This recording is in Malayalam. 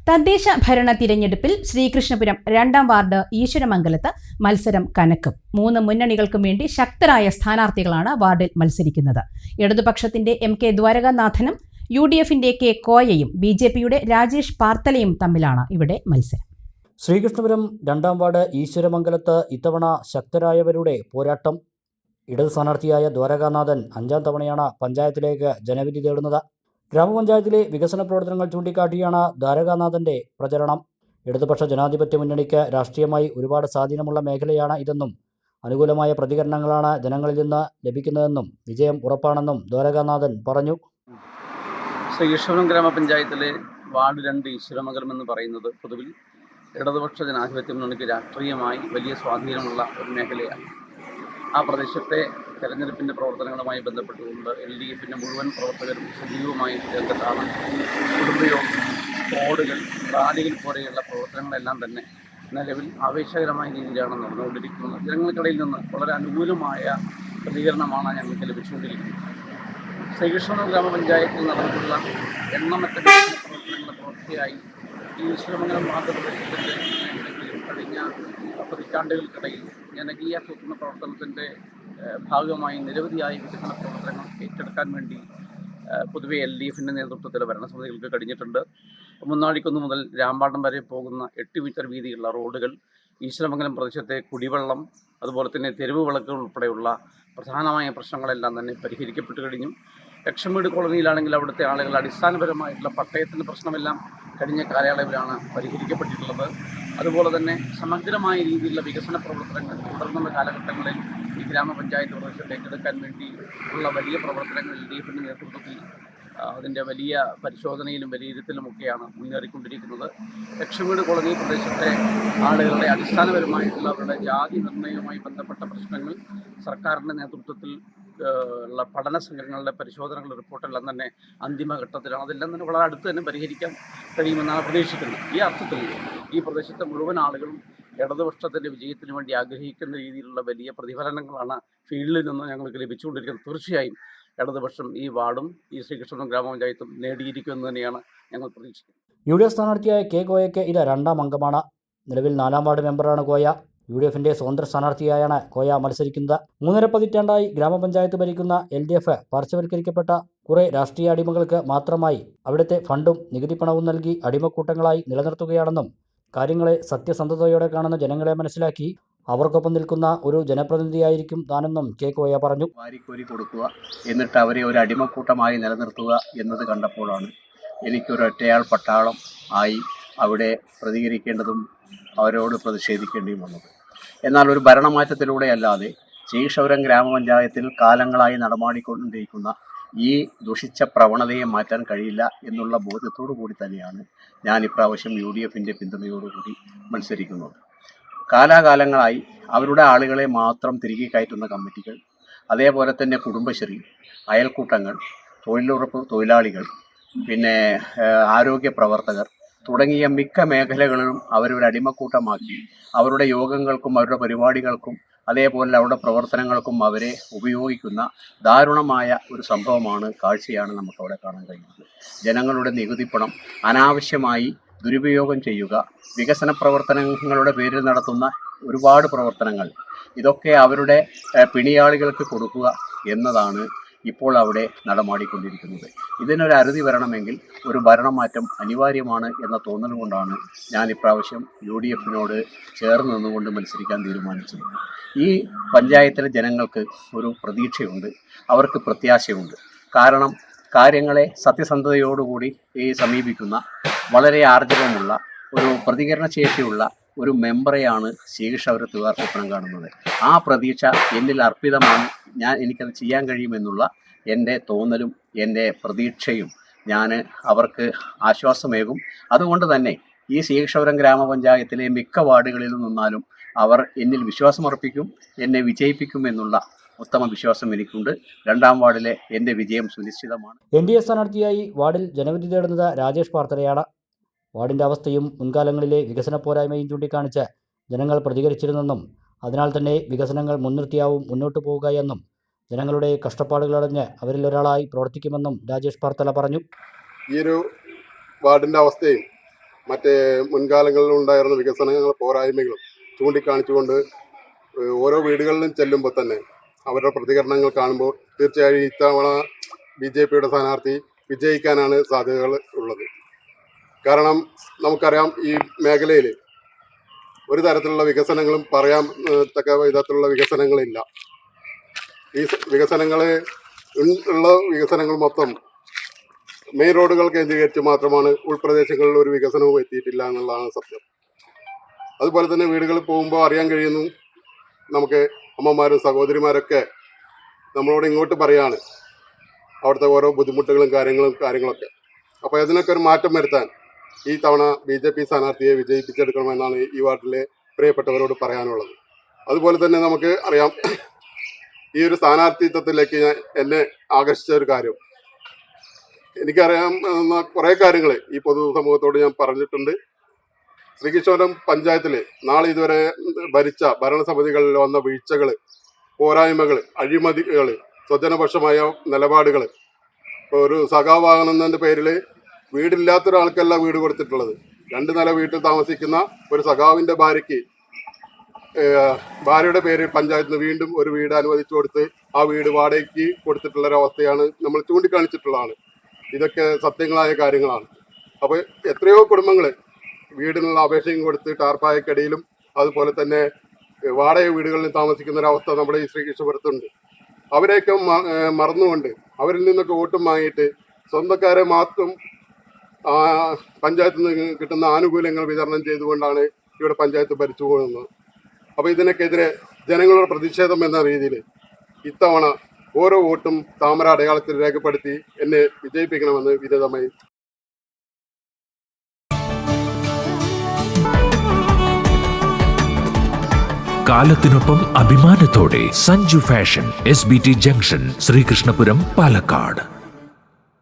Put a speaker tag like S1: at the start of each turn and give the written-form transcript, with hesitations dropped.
S1: തദ്ദേശ ഭരണ തിരഞ്ഞെടുപ്പിൽ ശ്രീകൃഷ്ണപുരം 2ാം വാർഡ് ഈശ്വരമംഗലത്ത് മത്സരം കനക്കും. 3 മുന്നണികൾക്കും വേണ്ടി ശക്തരായ സ്ഥാനാർത്ഥികളാണ് വാർഡിൽ മത്സരിക്കുന്നത്. ഇടതുപക്ഷത്തിന്റെ MK ദ്വാരകാനാഥനും UDFന്റെ K കോയയും BJPയുടെ രാജേഷ് പാർത്തലയും തമ്മിലാണ് ഇവിടെ മത്സരം.
S2: ശ്രീകൃഷ്ണപുരം 2ാം വാർഡ് ഈശ്വരമംഗലത്ത് ഇത്തവണ ശക്തരായവരുടെ പോരാട്ടം. ഇടത് സ്ഥാനാർത്ഥിയായ ദ്വാരകാനാഥൻ 5ാം തവണയാണ് പഞ്ചായത്തിലേക്ക് ജനവിധി തേടുന്നത്. ഗ്രാമപഞ്ചായത്തിലെ വികസന പ്രവർത്തനങ്ങൾ ചൂണ്ടിക്കാട്ടിയാണ് ദ്വാരകാനാഥന്റെ പ്രചരണം. ഇടതുപക്ഷ ജനാധിപത്യ മുന്നണിക്ക് രാഷ്ട്രീയമായി ഒരുപാട് സ്വാധീനമുള്ള മേഖലയാണ് ഇതെന്നും അനുകൂലമായ പ്രതികരണങ്ങളാണ് ജനങ്ങളിൽ നിന്ന് ലഭിക്കുന്നതെന്നും വിജയം ഉറപ്പാണെന്നും ദ്വാരകാനാഥൻ പറഞ്ഞു.
S3: ശ്രീകൃഷ്ണപുരം ഗ്രാമപഞ്ചായത്തിലെ വാർഡ് 2 ഈശ്വരമംഗലം എന്ന് പറയുന്നത് പൊതുവിൽ ഇടതുപക്ഷ ജനാധിപത്യ മുന്നണിക്ക് രാഷ്ട്രീയമായി വലിയ സ്വാധീനമുള്ള ഒരു മേഖലയാണ്. ആ പ്രദേശത്തെ തെരഞ്ഞെടുപ്പിൻ്റെ പ്രവർത്തനങ്ങളുമായി ബന്ധപ്പെട്ടുകൊണ്ട് LDFിൻ്റെ മുഴുവൻ പ്രവർത്തകരും സജീവമായി രംഗത്താണ്. കുടുംബയോഗം, സ്ക്വാഡുകൾ, റാലികൾ പോലെയുള്ള പ്രവർത്തനങ്ങളെല്ലാം തന്നെ നിലവിൽ ആവേശകരമായ രീതിയിലാണ് നടന്നുകൊണ്ടിരിക്കുന്നത്. ജനങ്ങൾക്കിടയിൽ നിന്ന് വളരെ അനുകൂലമായ പ്രതികരണമാണ് ഞങ്ങൾക്ക് ലഭിച്ചുകൊണ്ടിരിക്കുന്നത്. ശ്രീകൃഷ്ണപുരം ഗ്രാമപഞ്ചായത്തിൽ നടന്നിട്ടുള്ള എണ്ണമറ്റ വികസന പ്രവർത്തനങ്ങളുടെ തുടർച്ചയായി ഈ ഈശ്വരമംഗലം മാതൃപ്രദേശത്തിൻ്റെ കഴിഞ്ഞ പതിറ്റാണ്ടുകൾക്കിടയിൽ ജനകീയ ആസൂത്രണ പ്രവർത്തനത്തിൻ്റെ ഭാഗമായി നിരവധിയായ വികസന പ്രവർത്തനങ്ങൾ ഏറ്റെടുക്കാൻ വേണ്ടി പൊതുവെ LDFിൻ്റെ നേതൃത്വത്തിലെ ഭരണസമിതികൾക്ക് കഴിഞ്ഞിട്ടുണ്ട്. മുന്നാഴിക്കുന്ന് മുതൽ രാമ്പാടം വരെ പോകുന്ന 8 മീറ്റർ വീതിയുള്ള റോഡുകൾ, ഈശ്വരമംഗലം പ്രദേശത്തെ കുടിവെള്ളം, അതുപോലെ തന്നെ തെരുവ് വിളക്കുകൾ ഉൾപ്പെടെയുള്ള പ്രധാനമായ പ്രശ്നങ്ങളെല്ലാം തന്നെ പരിഹരിക്കപ്പെട്ടു കഴിഞ്ഞു. ലക്ഷംവീട് കോളനിയിലാണെങ്കിൽ അവിടുത്തെ ആളുകൾ അടിസ്ഥാനപരമായിട്ടുള്ള പട്ടയത്തിൻ്റെ പ്രശ്നമെല്ലാം കഴിഞ്ഞ കാലയളവിലാണ് പരിഹരിക്കപ്പെട്ടിട്ടുള്ളത്. അതുപോലെ തന്നെ സമഗ്രമായ രീതിയിലുള്ള വികസന പ്രവർത്തനങ്ങൾ തുടർന്നുള്ള കാലഘട്ടങ്ങളിൽ ഈ ഗ്രാമപഞ്ചായത്ത് പ്രദേശത്ത് ഏറ്റെടുക്കാൻ വേണ്ടി ഉള്ള വലിയ പ്രവർത്തനങ്ങൾ LDFിൻ്റെ നേതൃത്വത്തിൽ അതിൻ്റെ വലിയ പരിശോധനയിലും വിലയിരുത്തലുമൊക്കെയാണ് മുന്നേറിക്കൊണ്ടിരിക്കുന്നത്. ലക്ഷംവീട് കോളനി പ്രദേശത്തെ ആളുകളുടെ അടിസ്ഥാനപരമായിട്ടുള്ള അവരുടെ ജാതി നിർണ്ണയവുമായി ബന്ധപ്പെട്ട പ്രശ്നങ്ങൾ സർക്കാരിൻ്റെ നേതൃത്വത്തിൽ ഉള്ള പഠന സംഘങ്ങളുടെ പരിശോധനകളുടെ റിപ്പോർട്ടെല്ലാം തന്നെ അന്തിമഘട്ടത്തിലാണ്. അതെല്ലാം തന്നെ വളരെ അടുത്ത് തന്നെ പരിഹരിക്കാൻ കഴിയുമെന്നാണ് പ്രതീക്ഷിക്കുന്നത്. ഈ അർത്ഥത്തിൽ ഈ പ്രദേശത്തെ മുഴുവൻ ആളുകളും ഇടതുപക്ഷത്തിൻ്റെ വിജയത്തിന് വേണ്ടി ആഗ്രഹിക്കുന്ന രീതിയിലുള്ള വലിയ പ്രതിഫലനങ്ങളാണ് ഫീൽഡിൽ നിന്ന് ഞങ്ങൾക്ക് ലഭിച്ചുകൊണ്ടിരിക്കുന്നത്. തീർച്ചയായും ഇടതുപക്ഷം ഈ വാർഡും ഈ ശ്രീകൃഷ്ണപുരം ഗ്രാമപഞ്ചായത്തും നേടിയിരിക്കുമെന്ന് തന്നെയാണ് ഞങ്ങൾ പ്രതീക്ഷിക്കുന്നത്.
S2: UDF സ്ഥാനാർത്ഥിയായ K കോയയ്ക്ക് ഇത് 2ാം അംഗമാണ്. നിലവിൽ 4ാം വാർഡ് മെമ്പറാണ് കോയ. UDFിൻ്റെ സ്വതന്ത്ര സ്ഥാനാർത്ഥിയായാണ് കോയ മത്സരിക്കുന്നത്. 3.5 പതിറ്റാണ്ടായി ഗ്രാമപഞ്ചായത്ത് ഭരിക്കുന്ന LDF പാർശ്വവൽക്കരിക്കപ്പെട്ട കുറേ രാഷ്ട്രീയ അടിമകൾക്ക് മാത്രമായി അവിടുത്തെ ഫണ്ടും നികുതി പണവും നൽകി അടിമക്കൂട്ടങ്ങളായി നിലനിർത്തുകയാണെന്നും കാര്യങ്ങളെ സത്യസന്ധതയോടെ കാണുന്ന ജനങ്ങളെ മനസ്സിലാക്കി അവർക്കൊപ്പം നിൽക്കുന്ന ഒരു ജനപ്രതിനിധിയായിരിക്കും താനെന്നും K കോയ പറഞ്ഞു.
S4: വാരിക്കോരി കൊടുക്കുക, എന്നിട്ട് അവരെ ഒരു അടിമക്കൂട്ടമായി നിലനിർത്തുക എന്നത് കണ്ടപ്പോഴാണ് എനിക്കൊരു ഒറ്റയാൾ പട്ടാളം ആയി അവിടെ പ്രതികരിക്കേണ്ടതും അവരോട് പ്രതിഷേധിക്കേണ്ടിയും വന്നത്. എന്നാൽ ഒരു ഭരണമാറ്റത്തിലൂടെ അല്ലാതെ ശ്രീകൃഷ്ണപുരം ഗ്രാമപഞ്ചായത്തിൽ കാലങ്ങളായി നടമാടിക്കൊണ്ടിരിക്കുന്ന ഈ ദുഷിച്ച പ്രവണതയെ മാറ്റാൻ കഴിയില്ല എന്നുള്ള ബോധ്യത്തോടു കൂടി തന്നെയാണ് ഞാൻ ഇപ്രാവശ്യം UDFിൻ്റെ പിന്തുണയോടുകൂടി മത്സരിക്കുന്നത്. കാലാകാലങ്ങളായി അവരുടെ ആളുകളെ മാത്രം തിരികെ കയറ്റുന്ന കമ്മിറ്റികൾ, അതേപോലെ തന്നെ കുടുംബശ്രീ, അയൽക്കൂട്ടങ്ങൾ, തൊഴിലുറപ്പ് തൊഴിലാളികൾ, പിന്നെ ആരോഗ്യ പ്രവർത്തകർ തുടങ്ങിയ മിക്ക മേഖലകളിലും അവരൊരു അടിമക്കൂട്ടമാക്കി അവരുടെ യോഗങ്ങൾക്കും അവരുടെ പരിപാടികൾക്കും അതേപോലെ അവരുടെ പ്രവർത്തനങ്ങൾക്കും അവരെ ഉപയോഗിക്കുന്ന ദാരുണമായ ഒരു സംഭവമാണ്, കാഴ്ചയാണ് നമുക്കവിടെ കാണാൻ കഴിയുന്നത്. ജനങ്ങളുടെ നികുതി പണം അനാവശ്യമായി ദുരുപയോഗം ചെയ്യുക, വികസന പ്രവർത്തനങ്ങളുടെ പേരിൽ നടത്തുന്ന ഒരുപാട് പ്രവർത്തനങ്ങൾ, ഇതൊക്കെ അവരുടെ പിണിയാളികൾക്ക് കൊടുക്കുക എന്നതാണ് ഇപ്പോൾ അവിടെ നടമാടിക്കൊണ്ടിരിക്കുന്നത്. ഇതിനൊരു അറുതി വരണമെങ്കിൽ ഒരു ഭരണമാറ്റം അനിവാര്യമാണ് എന്ന തോന്നൽ കൊണ്ടാണ് ഞാൻ ഇപ്രാവശ്യം UDFിനോട് ചേർന്ന് നിന്നുകൊണ്ട് മത്സരിക്കാൻ തീരുമാനിച്ചത്. ഈ പഞ്ചായത്തിലെ ജനങ്ങൾക്ക് ഒരു പ്രതീക്ഷയുണ്ട്, അവർക്ക് പ്രത്യാശയുണ്ട്. കാരണം കാര്യങ്ങളെ സത്യസന്ധതയോടുകൂടി സമീപിക്കുന്ന വളരെ ആർജവമുള്ള ഒരു പ്രതികരണശേഷിയുള്ള ഒരു മെമ്പറെയാണ് ശ്രീകൃഷ്ണപുരത്ത് സ്വപ്നം കാണുന്നത്. ആ പ്രതീക്ഷ എന്നിൽ അർപ്പിതമാണ്. എനിക്കത് ചെയ്യാൻ കഴിയുമെന്നുള്ള എൻ്റെ തോന്നലും എൻ്റെ പ്രതീക്ഷയും ഞാൻ അവർക്ക് ആശ്വാസമേകും. അതുകൊണ്ട് തന്നെ ഈ ശ്രീകൃഷ്ണപുരം ഗ്രാമപഞ്ചായത്തിലെ മിക്ക വാർഡുകളിൽ നിന്നാലും അവർ എന്നിൽ വിശ്വാസമർപ്പിക്കും, എന്നെ വിജയിപ്പിക്കും എന്നുള്ള ഉത്തമ വിശ്വാസം എനിക്കുണ്ട്. 2ാം വാർഡിലെ എൻ്റെ വിജയം സുനിശ്ചിതമാണ്.
S2: NDA സ്ഥാനാർത്ഥിയായി വാർഡിൽ ജനവിധി തേടുന്നത് രാജേഷ് പാർത്തലയാണ്. വാർഡിൻ്റെ അവസ്ഥയും മുൻകാലങ്ങളിലെ വികസന പോരായ്മയും ചൂണ്ടിക്കാണിച്ച് ജനങ്ങൾ പ്രതികരിച്ചിരുന്നെന്നും അതിനാൽ തന്നെ വികസനങ്ങൾ മുൻനിർത്തിയാവും മുന്നോട്ട് പോവുക എന്നും ജനങ്ങളുടെ കഷ്ടപ്പാടുകളടഞ്ഞ് അവരിൽ ഒരാളായി പ്രവർത്തിക്കുമെന്നും രാജേഷ് പാർത്തല പറഞ്ഞു.
S5: ഈ ഒരു വാർഡിൻ്റെ അവസ്ഥയും മറ്റേ മുൻകാലങ്ങളിൽ ഉണ്ടായിരുന്ന വികസനങ്ങൾ പോരായ്മകളും ചൂണ്ടിക്കാണിച്ചുകൊണ്ട് ഓരോ വീടുകളിലും ചെല്ലുമ്പോൾ തന്നെ അവരുടെ പ്രതികരണങ്ങൾ കാണുമ്പോൾ തീർച്ചയായും ഇത്തവണ BJPയുടെ സ്ഥാനാർത്ഥി വിജയിക്കാനാണ് സാധ്യതകൾ ഉള്ളത്. കാരണം നമുക്കറിയാം ഈ മേഖലയിൽ ഒരു തരത്തിലുള്ള വികസനങ്ങളും പറയാൻ തക്ക വിധത്തിലുള്ള വികസനങ്ങളില്ല. ഈ വികസനങ്ങൾ ഉള്ള വികസനങ്ങൾ മൊത്തം മെയിൻ റോഡുകൾ കേന്ദ്രീകരിച്ച് മാത്രമാണ്. ഉൾപ്രദേശങ്ങളിൽ ഒരു വികസനവും എത്തിയിട്ടില്ല എന്നുള്ളതാണ് സത്യം. അതുപോലെ തന്നെ വീടുകളിൽ പോകുമ്പോൾ അറിയാൻ കഴിയുന്നു, നമുക്ക് അമ്മമാരും സഹോദരിമാരൊക്കെ നമ്മളോട് ഇങ്ങോട്ട് പറയാണ് അവിടുത്തെ ഓരോ ബുദ്ധിമുട്ടുകളും കാര്യങ്ങളൊക്കെ. അപ്പോൾ ഇതിനൊക്കെ ഒരു മാറ്റം വരുത്താൻ ഈ തവണ BJP സ്ഥാനാർത്ഥിയെ വിജയിപ്പിച്ചെടുക്കണമെന്നാണ് ഈ വാർഡിലെ പ്രിയപ്പെട്ടവരോട് പറയാനുള്ളത്. അതുപോലെ തന്നെ നമുക്ക് അറിയാം, ഈ ഒരു സ്ഥാനാർത്ഥിത്വത്തിലേക്ക് എന്നെ ആകർഷിച്ച ഒരു കാര്യം, എനിക്കറിയാം കുറേ കാര്യങ്ങൾ ഈ പൊതുസമൂഹത്തോട് ഞാൻ പറഞ്ഞിട്ടുണ്ട്. ശ്രീകൃഷ്ണപുരം പഞ്ചായത്തിൽ നാളെ ഇതുവരെ ഭരിച്ച ഭരണസമിതികളിൽ വന്ന വീഴ്ചകൾ, പോരായ്മകൾ, അഴിമതികൾ, സ്വജനപക്ഷമായ നിലപാടുകൾ. ഇപ്പോൾ ഒരു സഖാവാകണമെന്നതിൻ്റെ പേരിൽ വീടില്ലാത്തൊരാൾക്കല്ല വീട് കൊടുത്തിട്ടുള്ളത്. 2 നില വീട്ടിൽ താമസിക്കുന്ന ഒരു സഖാവിൻ്റെ ഭാര്യയുടെ പേരിൽ പഞ്ചായത്തിൽ നിന്ന് വീണ്ടും ഒരു വീട് അനുവദിച്ചു കൊടുത്ത് ആ വീട് വാടകയ്ക്ക് കൊടുത്തിട്ടുള്ളൊരവസ്ഥയാണ് നമ്മൾ ചൂണ്ടിക്കാണിച്ചിട്ടുള്ളതാണ്. ഇതൊക്കെ സത്യങ്ങളായ കാര്യങ്ങളാണ്. അപ്പോൾ എത്രയോ കുടുംബങ്ങൾ വീടിനുള്ള അപേക്ഷയും കൊടുത്ത് ടാർപ്പായക്കടിയിലും അതുപോലെ തന്നെ വാടക വീടുകളിൽ താമസിക്കുന്ന ഒരവസ്ഥ നമ്മുടെ ഈ ശ്രീകൃഷ്ണപുരത്തുണ്ട്. അവരെയൊക്കെ മറന്നുകൊണ്ട് അവരിൽ നിന്നൊക്കെ വോട്ടും വാങ്ങിയിട്ട് സ്വന്തക്കാരെ മാത്രം പഞ്ചായത്തിൽ നിന്ന് കിട്ടുന്ന ആനുകൂല്യങ്ങൾ വിതരണം ചെയ്തുകൊണ്ടാണ് ഇവിടെ പഞ്ചായത്ത് ഭരിച്ചു പോകുന്നത്. അപ്പോൾ ഇതിനൊക്കെതിരെ ജനങ്ങളുടെ പ്രതിഷേധം എന്ന രീതിയിൽ ഇത്തവണ ഓരോ വോട്ടും താമര അടയാളത്തിൽ രേഖപ്പെടുത്തി എന്നെ വിജയിപ്പിക്കണമെന്ന് വിനീതമായി.
S6: കാലത്തിനൊപ്പം അഭിമാനത്തോടെ Sanju fashion, SBT junction, Sreekrishnapuram, Palakkad.